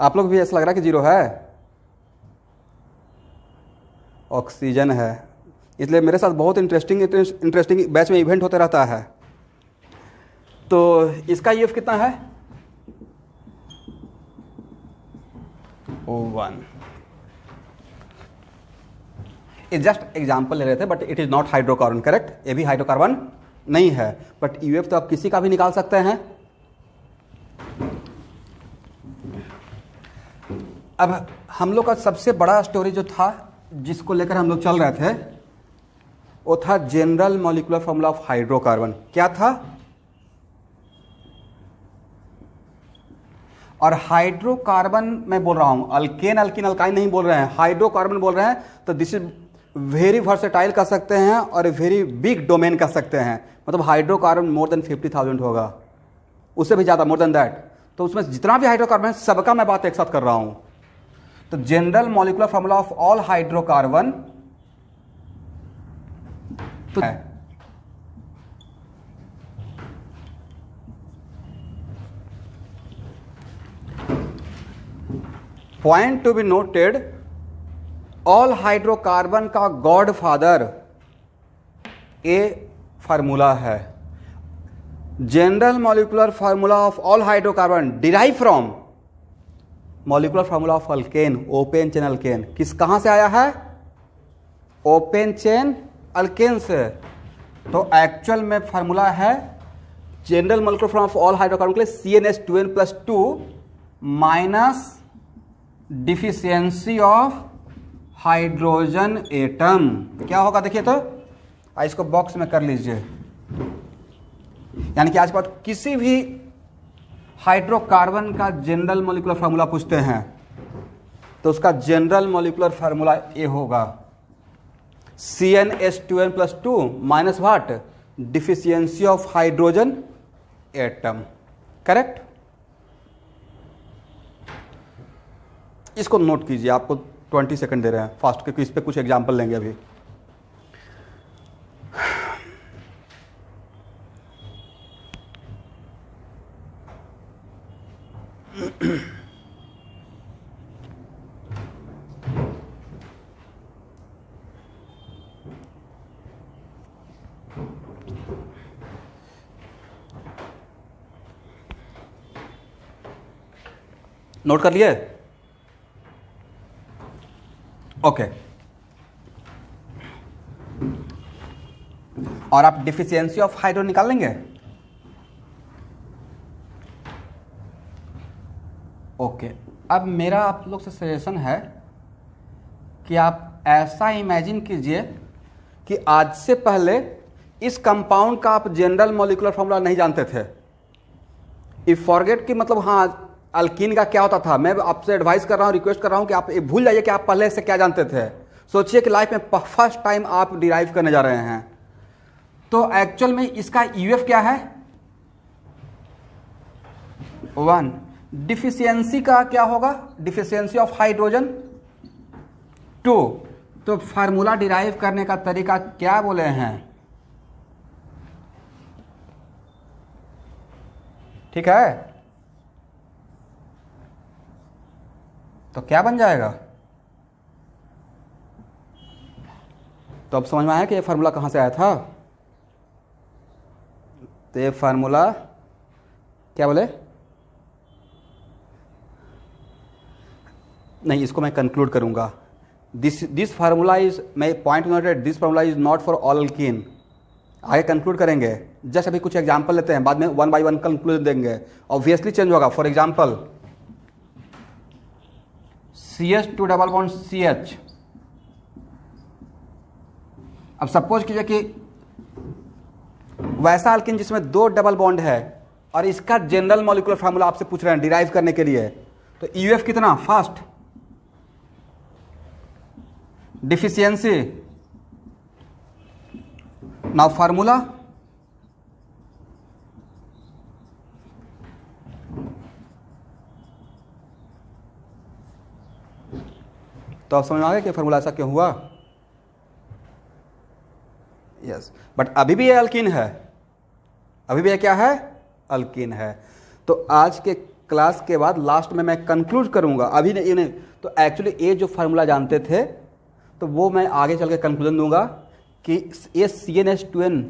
आप लोग भी ऐसा लग रहा है कि 0 है, ऑक्सीजन है। इसलिए मेरे साथ बहुत इंटरेस्टिंग बैच में इवेंट होते रहता है। तो इसका यूएफ कितना है, O1। ये जस्ट एग्जाम्पल ले रहे थे, but it is not hydrocarbon, correct? ये भी हाइड्रोकार्बन नहीं है, बट यूएफ तो आप किसी का भी निकाल सकते हैं। अब हम लोग का सबसे बड़ा स्टोरी जो था, जिसको लेकर हम लोग चल रहे थे, वो था general molecular formula of hydrocarbon. क्या था? और हाइड्रोकार्बन मैं बोल रहा हूं, अल्केन अल्किन अल्काइन नहीं बोल रहे हैं, हाइड्रोकार्बन बोल रहे हैं। तो दिस इज वेरी वर्सेटाइल कर सकते हैं और वेरी बिग डोमेन कर सकते हैं। मतलब हाइड्रोकार्बन मोर देन 50,000 होगा, उससे भी ज़्यादा, मोर देन दैट। तो उसमें जितना भी हाइड्रोकार्बन है सबका मैं बात एक साथ कर रहा हूं। तो general molecular formula of all hydrocarbon तो है point to be noted, all hydrocarbon का गॉड फादर ए फार्मूला है। General molecular formula of all hydrocarbon derive from molecular formula of alkane, open chain alkane. कहां से आया है? ओपन चेन अल्केन से। तो एक्चुअल में फार्मूला है general molecular formula of all hydrocarbon के लिए CnH2n+2 minus deficiency of hydrogen atom. क्या होगा देखिए, तो इसको बॉक्स में कर लीजिए। यानी कि आज बात किसी भी हाइड्रोकार्बन का जनरल मॉलिक्यूलर फार्मूला पूछते हैं तो उसका जनरल मॉलिक्यूलर फार्मूला ए होगा CnH2n+2 minus what, deficiency of hydrogen atom. Correct? इसको नोट कीजिए, आपको 20 सेकंड दे रहे हैं फास्ट, क्योंकि इस पे कुछ एग्जाम्पल लेंगे अभी। नोट कर लिए? ओके। और आप डिफिशियंसी ऑफ हाइड्रो निकाल लेंगे? ओके। अब मेरा आप लोग से सजेशन है कि आप ऐसा इमेजिन कीजिए कि आज से पहले इस कंपाउंड का आप जनरल मॉलिक्यूलर फॉर्मूला नहीं जानते थे। इफ फॉरगेट कि मतलब हाँ अल्कीन का क्या होता था, मैं आपसे एडवाइस कर रहा हूँ, रिक्वेस्ट कर रहा हूँ कि आप भूल जाइए कि आप पहले से क्या जानते थे। सोचिए कि लाइफ में फर्स्ट टाइम आप डिराइव करने जा रहे हैं। तो एक्चुअल में इसका यूएफ क्या है? 1। डिफिशियंसी का क्या होगा? Deficiency of hydrogen 2। तो फार्मूला डिराइव करने का तरीका क्या बोले हैं? ठीक है, तो क्या बन जाएगा? तो अब समझ में आया कि ये फार्मूला कहां से आया था। तो ये फार्मूला क्या बोले? नहीं, इसको मैं कंक्लूड करूंगा। दिस फार्मूला इज, मैं point noted, this formula is not for all alkyne. आगे कंक्लूड करेंगे, जस्ट अभी कुछ एग्जांपल लेते हैं, बाद में 1 बाय 1 कंक्लूड देंगे। ऑब्वियसली चेंज होगा। For example CH2 double bond CH। अब सपोज कीजिए कि वैसा अल्कीन जिसमें 2 डबल बॉन्ड है और इसका जनरल मॉलिक्यूलर फार्मूला आपसे पूछ रहे हैं डिराइव करने के लिए, तो यूएफ कितना? फर्स्ट डिफिशियंसी, नाउ फार्मूला, तो आप समझ में आ गया कि फार्मूला ऐसा क्यों हुआ। यस, बट अभी भी ये अल्कीन है, अभी भी ये क्या है? अल्कीन है। तो आज के क्लास के बाद लास्ट में मैं कंक्लूड करूंगा, अभी नहीं। तो एक्चुअली ये जो फार्मूला जानते थे तो वो मैं आगे चल के कंक्लूजन दूंगा कि ये CnH2n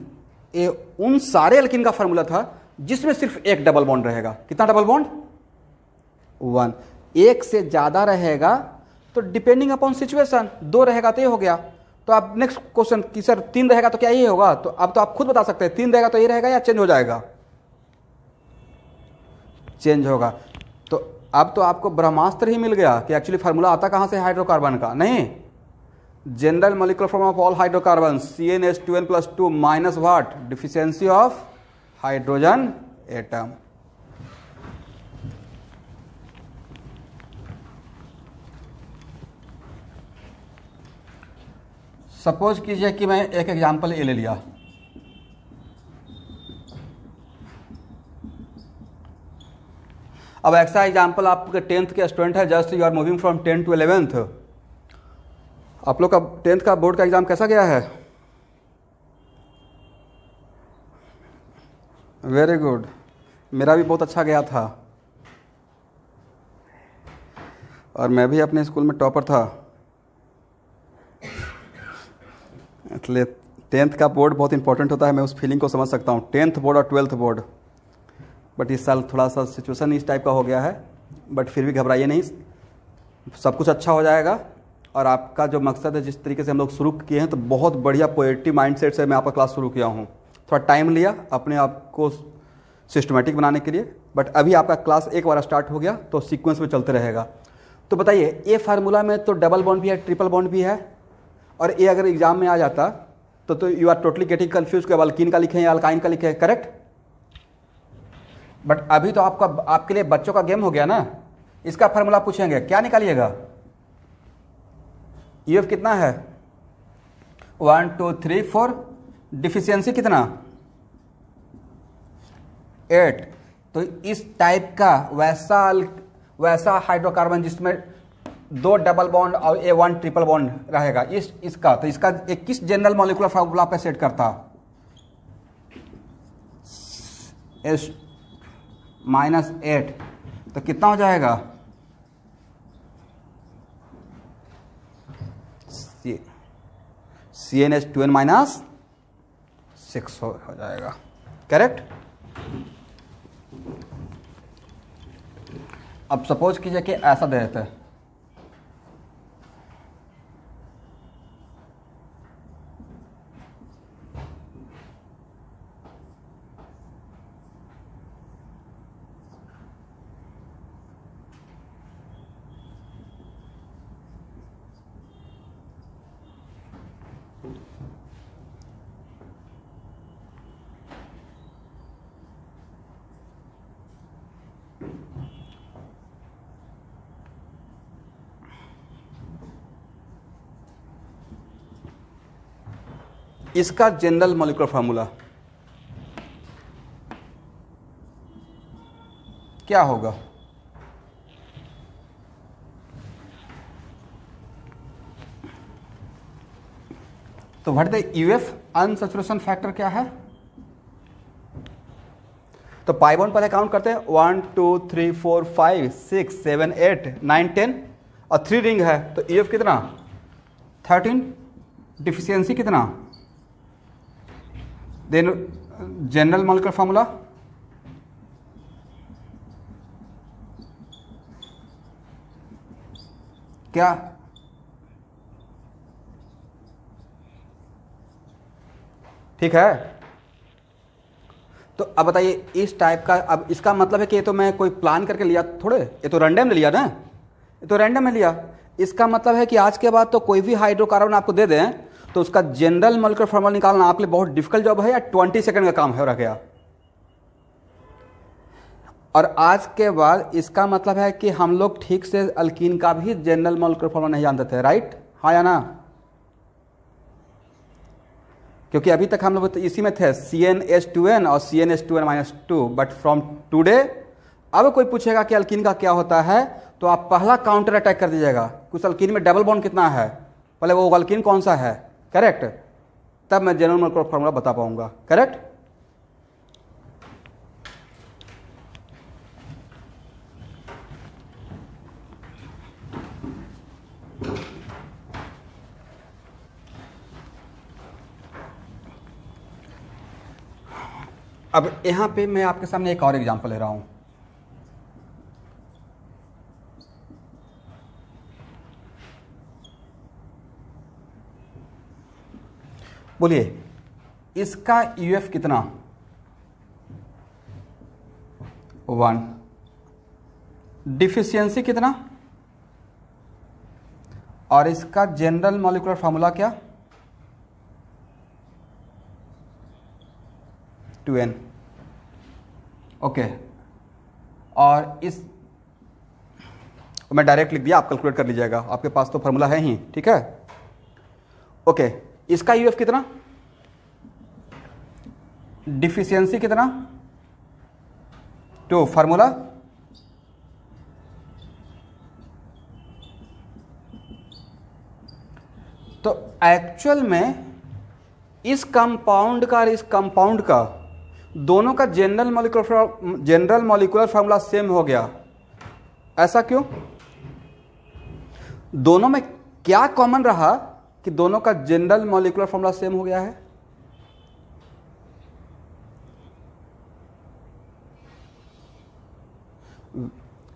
ये उन सारे अल्कीन का फार्मूला था जिसमें सिर्फ एक डबल बॉन्ड रहेगा। कितना डबल बॉन्ड? 1। एक से ज्यादा रहेगा तो डिपेंडिंग अपॉन सिचुएशन, 2 रहेगा तो ये हो गया। तो आप नेक्स्ट क्वेश्चन कि सर 3 रहेगा तो क्या ये होगा? तो अब तो आप खुद बता सकते हैं 3 रहेगा तो ये रहेगा या चेंज हो जाएगा? चेंज होगा। तो अब तो आपको ब्रह्मास्त्र ही मिल गया कि एक्चुअली फार्मूला आता कहां से? हाइड्रोकार्बन का। नहीं, general molecular formula of all hydrocarbon CnH2n+2 minus what? Deficiency of hydrogen atom. Suppose कीजिए कि मैं एक एग्जांपल ये ले लिया। अब ऐसा एग्जांपल आपके 10th के स्टूडेंट है, just you are moving from 10 to 11th। आप लोग का 10th का बोर्ड का एग्जाम कैसा गया है? वेरी गुड, मेरा भी बहुत अच्छा गया था और मैं भी अपने स्कूल में टॉपर था, इसलिए 10th का बोर्ड बहुत इंपॉर्टेंट होता है। मैं उस फीलिंग को समझ सकता हूँ, 10th बोर्ड और 12th बोर्ड। बट इस साल थोड़ा सा सिचुएशन इस टाइप का हो गया है, बट फिर भी घबराइए नहीं, सब कुछ अच्छा हो जाएगा। और आपका जो मकसद है, जिस तरीके से हम लोग शुरू किए हैं, तो बहुत बढ़िया पॉजिटिव माइंडसेट से मैं आपका क्लास शुरू किया हूँ। थोड़ा टाइम लिया अपने आप को सिस्टमेटिक बनाने के लिए, बट अभी आपका क्लास एक बार स्टार्ट हो गया तो सीक्वेंस में चलते रहेगा। तो बताइए, ये फार्मूला में तो डबल बॉन्ड भी है, ट्रिपल बॉन्ड भी है, और ये अगर एग्जाम में आ जाता तो you are totally getting confuse कि अब अल्कीन का लिखे या अल्काइन का लिखे, करेक्ट। बट अभी तो आपका आपके लिए बच्चों का गेम हो गया ना। इसका फार्मूला पूछेंगे, क्या निकालिएगा? यूएफ कितना है? 1 2 3 4। डिफिशियंसी कितना? 8। तो इस टाइप का वैसा हाइड्रोकार्बन जिसमें 2 डबल बॉन्ड और A1 ट्रिपल बॉन्ड रहेगा, इसका तो इसका एक किस जनरल मॉलिक्यूलर फॉर्मूला पे सेट करता? S-8। तो कितना हो जाएगा? CnH2n-6 हो जाएगा, करेक्ट। अब सपोज कीजिए कि ऐसा दे देते हैं, इसका जनरल मॉलिक्यूलर फार्मूला क्या होगा? तो what the UF unsaturation factor क्या है? तो पाई बॉन्ड पहले काउंट करते हैं, 1 2 3 4 5 6 7 8 9 10 और 3 रिंग है, तो यूएफ कितना? 13। डिफिशियंसी कितना? देन जनरल मॉलिक्यूलर फार्मूला क्या? ठीक है। तो अब बताइए इस टाइप का, अब इसका मतलब है कि ये तो मैं कोई प्लान करके लिया थोड़े, ये तो रैंडम लिया ना, ये तो रैंडम में लिया। इसका मतलब है कि आज के बाद तो कोई भी हाइड्रोकार्बन आपको दे दें तो उसका जनरल मॉलिक्यूलर फार्मूला निकालना आपके लिए बहुत डिफिकल्ट जॉब है, या 20 सेकंड का काम है रह गया। और आज के बाद इसका मतलब है कि हम लोग ठीक से अल्कीन का भी जनरल मॉलिक्यूलर फार्मूला नहीं जानते थे, राइट? हाँ या ना? क्योंकि अभी तक हम लोग इसी में थे, CnH2n और CnH2n-2, बट फ्रॉम टुडे अब कोई पूछेगा कि अल्कीन का क्या होता है तो आप पहला काउंटर अटैक कर दीजिएगा, कुछ अल्कीन में डबल बॉन्ड कितना है, पहले वो अल्कीन कौन सा है, करेक्ट, तब मैं जनरल मॉलिक्यूलर फार्मूला बता पाऊंगा, करेक्ट? अब यहां पे मैं आपके सामने एक और एग्जांपल ले रहा हूं। बोलिए इसका यूएफ कितना? 1। डिफिशियंसी कितना? और इसका जनरल मॉलिक्यूलर फार्मूला क्या? 2n। ओके, और इस मैं डायरेक्ट लिख दिया, आप कैलकुलेट कर लीजिएगा, आपके पास तो फार्मूला है ही, ठीक है? ओके, इसका यूएफ कितना? डिफिशियंसी कितना? 2। फार्मूला तो एक्चुअल में इस कंपाउंड का और इस कंपाउंड का दोनों का जनरल मॉलिक्यूलर फार्मूला सेम हो गया। ऐसा क्यों? दोनों में क्या कॉमन रहा कि दोनों का जनरल मॉलिक्यूलर फार्मूला सेम हो गया है?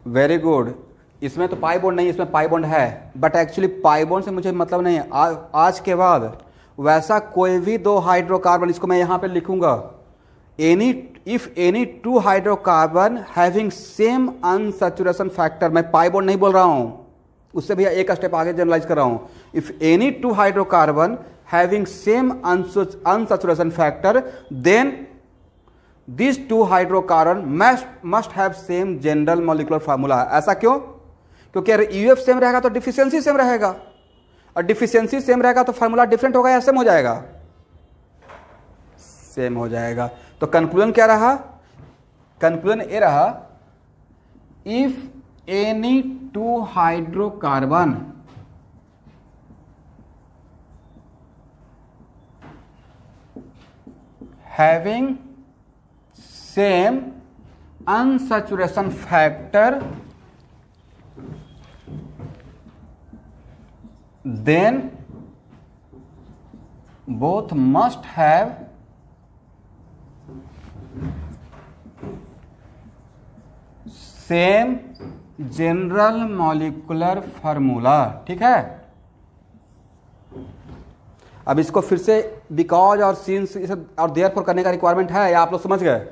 Very good. इसमें तो पाई बॉन्ड नहीं, इसमें पाई बॉन्ड है, बट एक्चुअली पाई बॉन्ड से मुझे मतलब नहीं है। आज के बाद वैसा कोई भी दो हाइड्रोकार्बन, इसको मैं यहां पे लिखूंगा, if any two hydrocarbon having same unsaturation factor, मैं पाई बॉन्ड नहीं बोल रहा हूं, उससे भी एक स्टेप आगे जनरलाइज कर रहा हूं। If any two hydrocarbon having same unsaturation factor, then this two hydrocarbon must have same general molecular formula. ऐसा क्यों? क्योंकि अगर यूएफ सेम रहेगा तो डिफिशियंसी सेम रहेगा, और डिफिशियंसी सेम रहेगा तो फार्मूला डिफरेंट होगा या सेम हो जाएगा? सेम हो जाएगा। तो कंक्लूजन क्या रहा? कंक्लूजन ये रहा, if any two hydrocarbon having same unsaturation factor, then both must have same general molecular formula। ठीक है? अब इसको फिर से बिकॉज और सिंस और देयरफॉर करने का रिक्वायरमेंट है, या आप लोग समझ गए?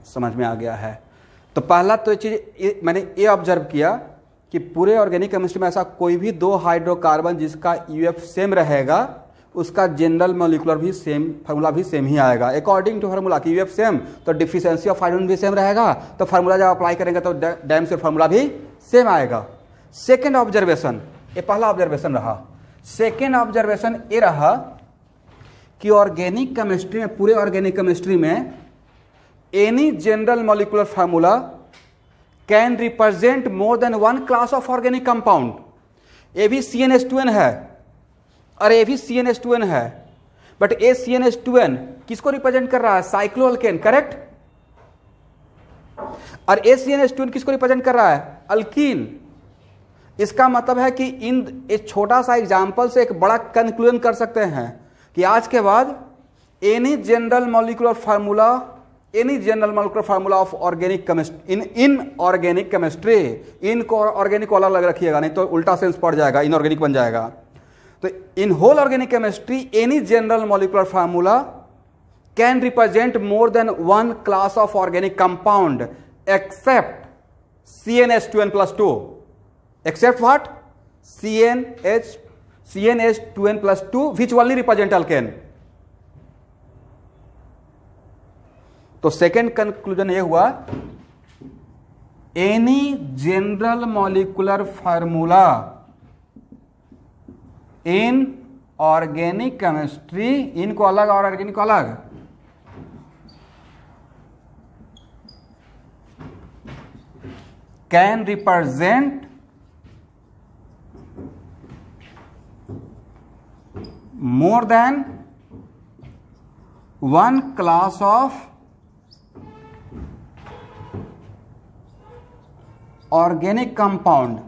समझ में आ गया है। तो पहला तो ये चीज मैंने ये ऑब्जर्व किया कि पूरे ऑर्गेनिक केमिस्ट्री में ऐसा कोई भी दो हाइड्रोकार्बन जिसका यूएफ सेम रहेगा, उसका जनरल मॉलिक्यूलर भी सेम, फार्मूला भी सेम ही आएगा अकॉर्डिंग टू फार्मूला। की यूएफ सेम तो डिफिशियंसी ऑफ हाइड्रोजन भी सेम रहेगा, तो फार्मूला जब अप्लाई करेंगे तो डैम से फार्मूला भी सेम आएगा। सेकेंड ऑब्जर्वेशन, ये पहला ऑब्जर्वेशन रहा। सेकेंड ऑब्जर्वेशन ये रहा कि ऑर्गेनिक केमिस्ट्री में, पूरे ऑर्गेनिक केमिस्ट्री में, any general molecular formula can represent more than one class of organic compound. ये भी CnH2n है और ये भी CnH2n है, बट ए CnH2n किसको रिप्रेजेंट कर रहा है? साइक्लोअल्केन, करेक्ट। और ए CnH2n किसको रिप्रेजेंट कर रहा है? अल्कीन। इसका मतलब है कि इन एक छोटा सा एग्जाम्पल से एक बड़ा कंक्लूजन कर सकते हैं कि आज के बाद any general molecular formula of organic chemistry in organic chemistry, इन को ऑर्गेनिक वाला लग रखिएगा, नहीं तो उल्टा सेंस पड़ जाएगा, इनऑर्गेनिक बन जाएगा। तो in whole organic chemistry any general molecular formula can represent more than one class of organic compound except CnH2n+2। Except what? CnH2n+2 which only represent alkane। तो सेकेंड कंक्लूजन ये हुआ, any general molecular formula in organic chemistry, इनको अलग और organic को अलग, can represent more than one class of organic compound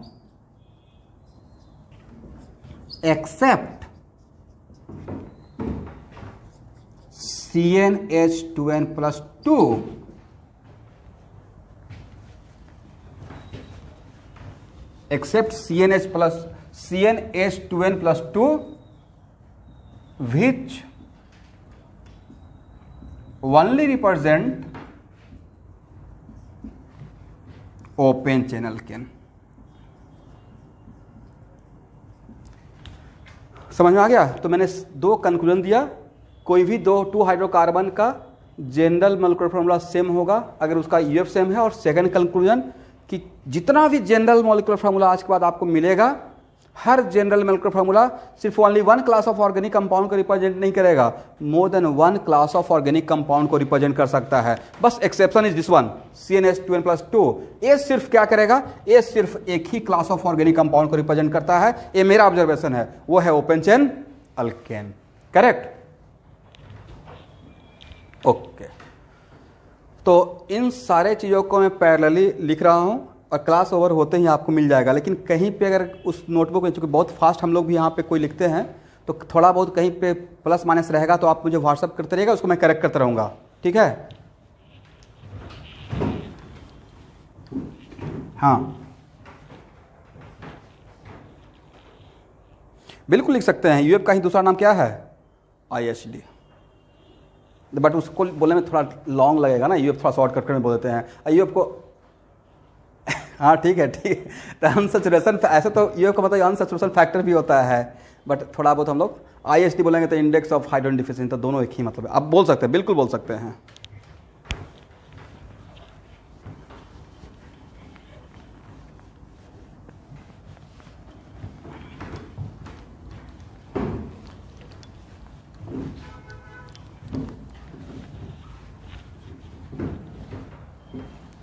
except CnH2n+2। except CnH2n+2 which only represent open chain alkane। समझ में आ गया? तो मैंने दो कंक्लूजन दिया, कोई भी दो 2 हाइड्रोकार्बन का जनरल मॉलिक्यूलर फार्मूला सेम होगा अगर उसका UF सेम है, और सेकंड कंक्लूजन कि जितना भी जनरल मॉलिक्यूलर फार्मूला आज के बाद आपको मिलेगा, हर जनरल मॉलिक्यूलर फार्मूला सिर्फ only one class of organic compound को रिप्रेजेंट नहीं करेगा, मोर than one class of organic compound को रिप्रेजेंट कर सकता है। बस exception is this one, CnH2n+2। ये सिर्फ क्या करेगा? ये सिर्फ एक ही क्लास ऑफ ऑर्गेनिक कंपाउंड को रिप्रेजेंट करता है। ये मेरा ऑब्जर्वेशन है, वो है open chain alkane, correct. Okay, तो इन सारे चीज़ों को मैं पैरेलली लिख रहा हूँ और क्लास ओवर होते ही आपको मिल जाएगा। लेकिन कहीं पे अगर उस नोटबुक में, चूँकि बहुत फास्ट हम लोग भी यहाँ पे कोई लिखते हैं, तो थोड़ा बहुत कहीं पे प्लस माइनस रहेगा तो आप मुझे व्हाट्सअप करते रहिएगा, उसको मैं करेक्ट करता रहूँगा, ठीक है? हाँ, बिल्कुल लिख सकते हैं। UF का ही दूसरा नाम क्या है? IHD, बट उसको बोलने में थोड़ा लॉन्ग लगेगा ना, UF थोड़ा शॉर्ट कट में बोल देते हैं UF को। हाँ ठीक है, ठीक है। तो अनसैचुरेशन, ऐसे तो UF का मतलब अनसैचुरेशन फैक्टर भी होता है, बट थोड़ा बहुत हम लोग IHD बोलेंगे तो इंडेक्स ऑफ हाइड्रोजन डिफिशिएंसी, तो दोनों एक ही मतलब है। आप बोल सकते हैं, बिल्कुल बोल सकते हैं।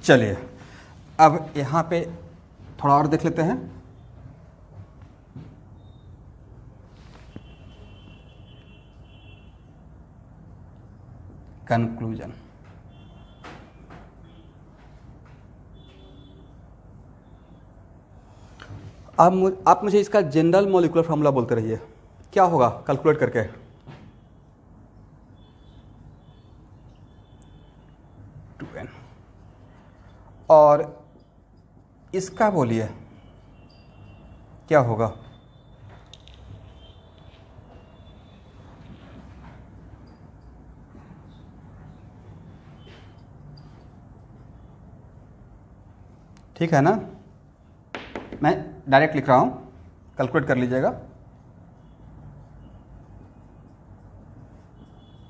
चलिए अब यहाँ पे थोड़ा और देख लेते हैं। कंक्लूजन, आप मुझे इसका जनरल मॉलिक्यूलर फार्मूला बोलते रहिए, क्या होगा कैलकुलेट करके। और इसका बोलिए क्या होगा। ठीक है ना, मैं डायरेक्ट लिख रहा हूं, कैलकुलेट कर लीजिएगा।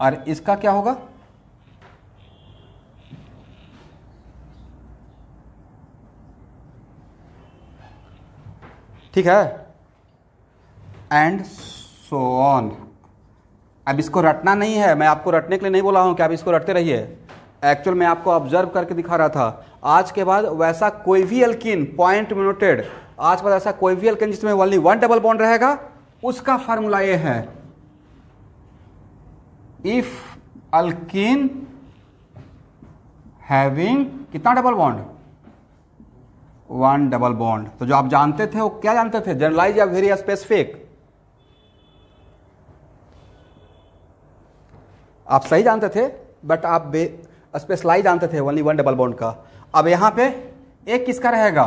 और इसका क्या होगा? ठीक है, एंड सो ऑन। अब इसको रटना नहीं है, मैं आपको रटने के लिए नहीं बोला हूं कि आप इसको रटते रहिए। एक्चुअल मैं आपको ऑब्जर्व करके दिखा रहा था। आज के बाद वैसा कोई भी एल्कीन, पॉइंट में नोटेड, आज के बाद ऐसा कोई भी एल्कीन जिसमें ओनली वन डबल बॉन्ड रहेगा, उसका फार्मूला ये है, इफ अल्कीन हैविंग कितना double bond, one double bond. तो जो आप जानते थे वो क्या जानते थे, जनरलाइज या वेरी स्पेसिफिक? आप सही जानते थे, बट आप स्पेशलाइज जानते थे ओनली वन डबल बॉन्ड का। अब यहां पे एक किसका रहेगा,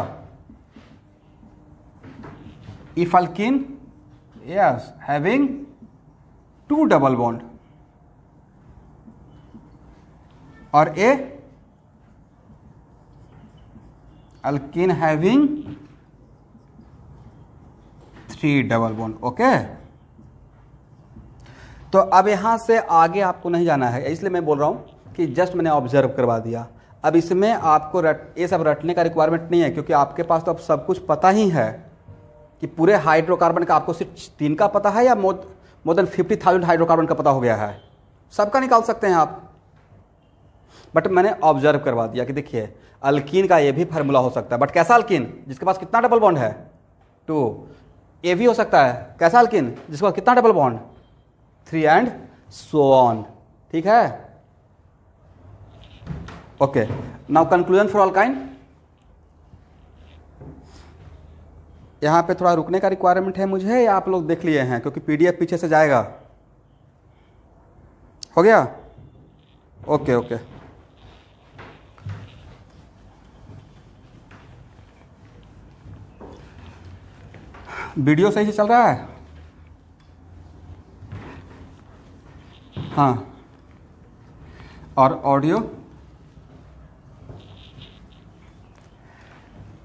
if alkene is having two double bond, और a alkene having three double bond. Okay, तो अब यहां से आगे आपको नहीं जाना है, इसलिए मैं बोल रहा हूं कि जस्ट मैंने ऑब्जर्व करवा दिया। अब इसमें आपको ये सब रटने का रिक्वायरमेंट नहीं है, क्योंकि आपके पास तो अब सब कुछ पता ही है कि पूरे हाइड्रोकार्बन का आपको सिर्फ 3 का पता है या मोर देन 50,000 हाइड्रोकार्बन का पता हो गया है, सबका निकाल सकते हैं आप। बट मैंने ऑब्जर्व करवा दिया कि देखिए अल्कीन का ये भी फार्मूला हो सकता है, बट कैसा अल्कीन जिसके पास कितना डबल बॉन्ड है, 2। ये भी हो सकता है कैसा अल्कीन जिसके पास कितना double bond, 3 and so on. ठीक है, okay. Now conclusion for alkyne. यहां पे थोड़ा रुकने का रिक्वायरमेंट है मुझे, या आप लोग देख लिए हैं, क्योंकि पीडीएफ पीछे से जाएगा। हो गया, ओके ओके। वीडियो सही से चल रहा है? हाँ, और ऑडियो?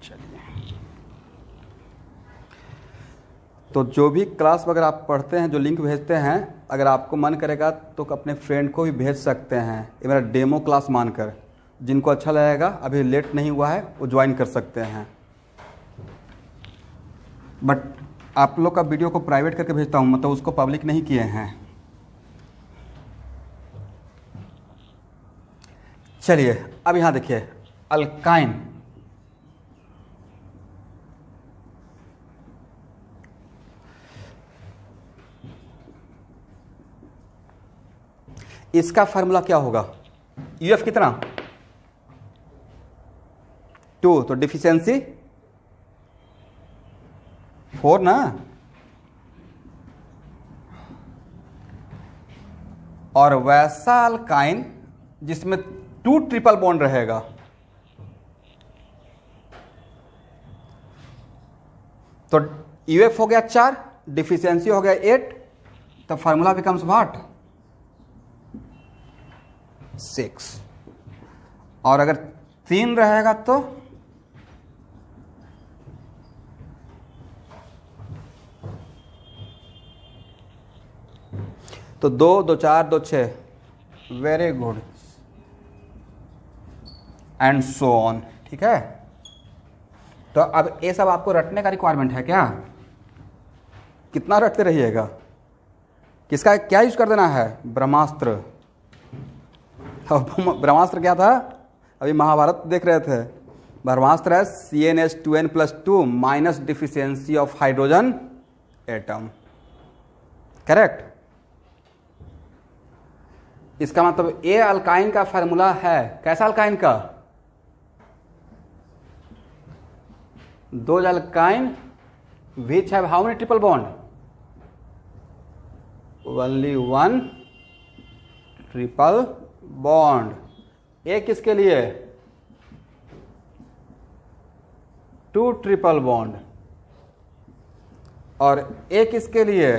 चलिए, तो जो भी क्लास वगैरह आप पढ़ते हैं, जो लिंक भेजते हैं, अगर आपको मन करेगा तो अपने फ्रेंड को भी भेज सकते हैं, ये मेरा डेमो क्लास मानकर। जिनको अच्छा लगेगा, अभी लेट नहीं हुआ है, वो ज्वाइन कर सकते हैं। बट आप लोग का वीडियो को प्राइवेट करके भेजता हूँ, मतलब उसको पब्लिक नहीं किए हैं। चलिए, अब यहां देखिए अल्काइन। इसका फार्मूला क्या होगा, यूएफ कितना, 2, तो डिफिशियंसी 4 ना, और वैसा अल्काइन जिसमें 2 ट्रिपल बॉन्ड रहेगा, तो यूएफ हो गया 4, डिफिशियंसी हो गया 8, तो फार्मूला बिकम्स व्हाट, 6। और अगर 3 रहेगा तो 2, 2 4, 2 6। Very good, and so on. ठीक है, तो अब ये सब आपको रटने का रिक्वायरमेंट है क्या? कितना रटते रहिएगा? किसका क्या यूज कर देना है, ब्रह्मास्त्र। ब्रह्मास्त्र क्या था, अभी महाभारत देख रहे थे। ब्रह्मास्त्र है CnH2n+2 minus deficiency of hydrogen atom. Correct. इसका मतलब ए अल्काइन का फार्मूला है, कैसा अल्काइन का, 2 alkyne which have how many triple bond, only 1 triple bond. ए किसके लिए, 2 ट्रिपल बॉन्ड, और ए किसके लिए,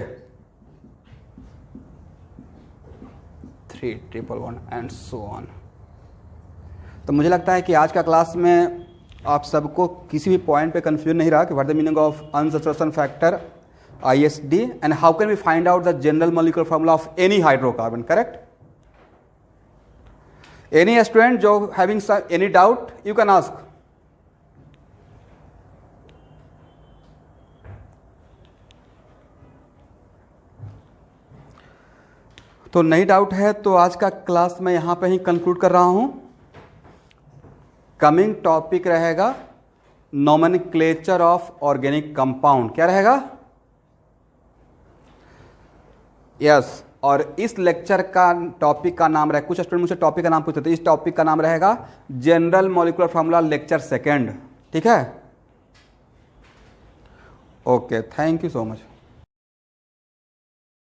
3 triple bond, and so on. तो मुझे लगता है कि आज का क्लास में आप सबको किसी भी पॉइंट पे कंफ्यूजन नहीं रहा कि what the meaning of unsaturation factor, ISD, and how can we find out the general molecular formula of any hydrocarbon. Correct. Any student जो having any doubt you can ask. तो नहीं doubt है तो आज का क्लास मैं यहाँ पे ही कंक्लूड कर रहा हूँ। कमिंग टॉपिक रहेगा नोमेनक्लेचर ऑफ ऑर्गेनिक कंपाउंड। क्या रहेगा? यस। और इस लेक्चर का टॉपिक का नाम रहेगा, कुछ स्टूडेंट मुझसे टॉपिक का नाम पूछते थे, इस टॉपिक का नाम रहेगा general molecular formula lecture second. ठीक है, okay, thank you so much.